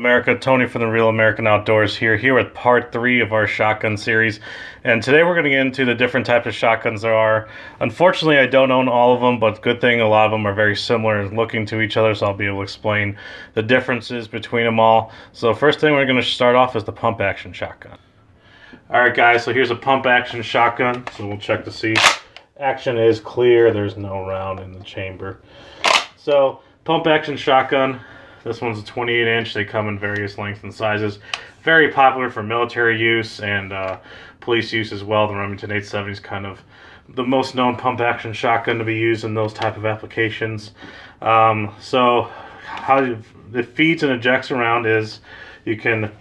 America? Tony from the Real American Outdoors here with part 3 of our shotgun series. And today we're going to get into the different types of shotguns there are. Unfortunately, I don't own all of them, but good thing a lot of them are very similar and looking to each other, so I'll be able to explain the differences between them all. So first thing we're going to start off is the pump action shotgun. Alright guys, so here's a pump action shotgun. So we'll check to see. Action is clear, there's no round in the chamber. So, pump action shotgun. This one's a 28 inch. They come in various lengths and sizes. Very popular for military use and police use as well. The Remington 870 is kind of the most known pump action shotgun to be used in those type of applications. So how it feeds and ejects around is you can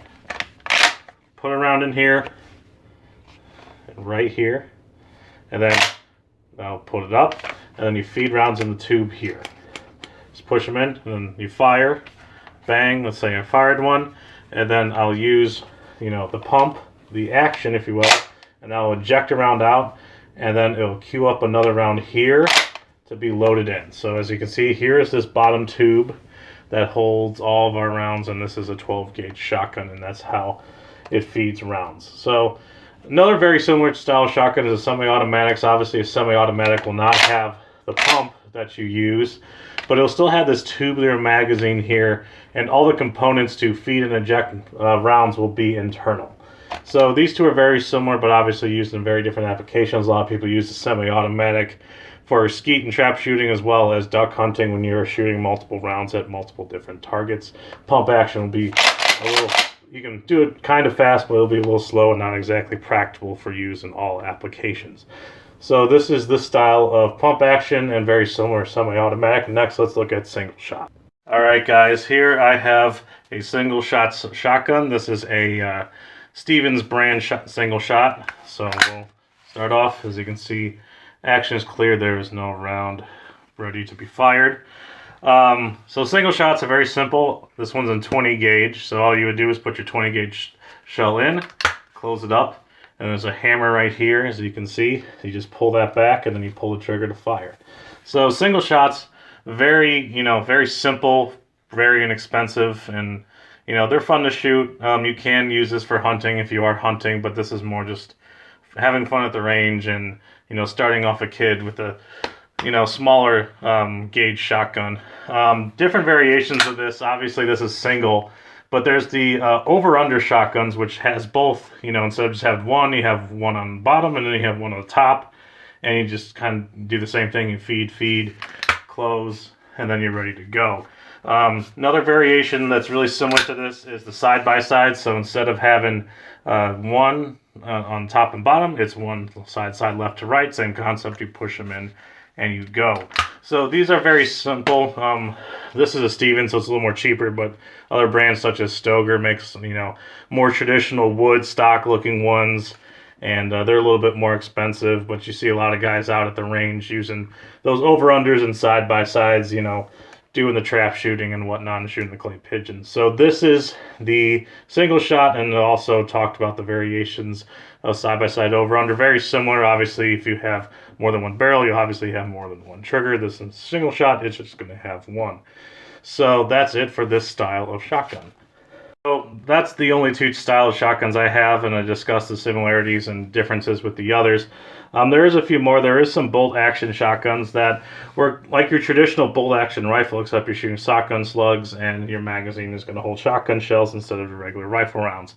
put a round in here, right here, and then I'll put it up, and then you feed rounds in the tube here. Just push them in, and then you fire. Bang, let's say I fired one, and then I'll use, the pump, the action, if you will, and I'll eject a round out, and then it'll queue up another round here to be loaded in. So as you can see, here is this bottom tube that holds all of our rounds, and this is a 12 gauge shotgun, and that's how it feeds rounds. So another very similar style shotgun is a semi-automatics. Obviously, a semi-automatic will not have the pump that you use, but it'll still have this tubular magazine here, and all the components to feed and eject rounds will be internal. So these two are very similar, but obviously used in very different applications. A lot of people use the semi-automatic for skeet and trap shooting, as well as duck hunting when you're shooting multiple rounds at multiple different targets. Pump action will be a little, you can do it kind of fast, but it'll be a little slow and not exactly practical for use in all applications. So this is the style of pump action and very similar semi-automatic. Next, let's look at single shot. Alright guys, here I have a single shot shotgun. This is a Stevens brand single shot. So we'll start off. As you can see, action is clear. There is no round ready to be fired. So single shots are very simple. This one's in 20 gauge. So all you would do is put your 20 gauge shell in, close it up. And there's a hammer right here, as you can see. You just pull that back, and then you pull the trigger to fire. So single shots, very simple, very inexpensive, and they're fun to shoot. You can use this for hunting if you are hunting, but this is more just having fun at the range and starting off a kid with a smaller gauge shotgun. Different variations of this. Obviously, this is single. But there's the over-under shotguns, which has both, instead of just have one, you have one on the bottom, and then you have one on the top. And you just kind of do the same thing. You feed, close, and then you're ready to go. Another variation that's really similar to this is the side-by-side. So instead of having one on top and bottom, it's one side, left to right. Same concept, you push them in and you go. So these are very simple. This is a Stevens, so it's a little more cheaper, but other brands such as Stoeger makes, more traditional wood stock looking ones, and they're a little bit more expensive, but you see a lot of guys out at the range using those over-unders and side-by-sides, doing the trap shooting and whatnot and shooting the clay pigeons. So this is the single shot, and also talked about the variations of side-by-side over-under. Very similar. Obviously, if you have more than one barrel, you'll obviously have more than one trigger. This is single shot, it's just going to have one. So that's it for this style of shotgun. So that's the only two style of shotguns I have, and I discussed the similarities and differences with the others. There is a few more. There is some bolt action shotguns that work like your traditional bolt action rifle, except you're shooting shotgun slugs and your magazine is going to hold shotgun shells instead of your regular rifle rounds.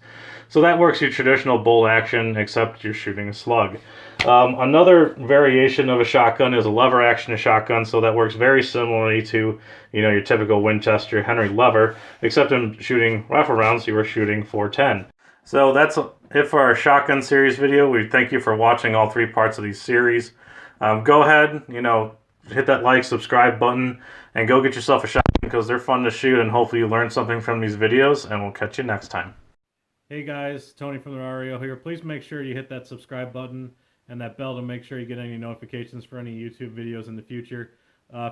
So that works your traditional bolt action, except you're shooting a slug. Another variation of a shotgun is a lever action shotgun, so that works very similarly to your typical Winchester Henry lever, except in shooting rifle rounds you are shooting 410. So that's it for our shotgun series video. We thank you for watching all 3 parts of these series. Go ahead, hit that like, subscribe button, and go get yourself a shotgun because they're fun to shoot, and hopefully you learned something from these videos, and we'll catch you next time. Hey guys, Tony from the REO here. Please make sure you hit that subscribe button and that bell to make sure you get any notifications for any YouTube videos in the future.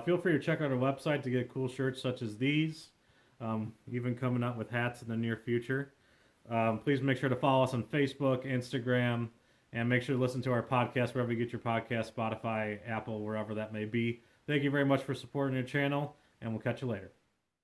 Feel free to check out our website to get cool shirts such as these, even coming out with hats in the near future. Please make sure to follow us on Facebook, Instagram, and make sure to listen to our podcast wherever you get your podcast, Spotify, Apple, wherever that may be. Thank you very much for supporting your channel, and we'll catch you later.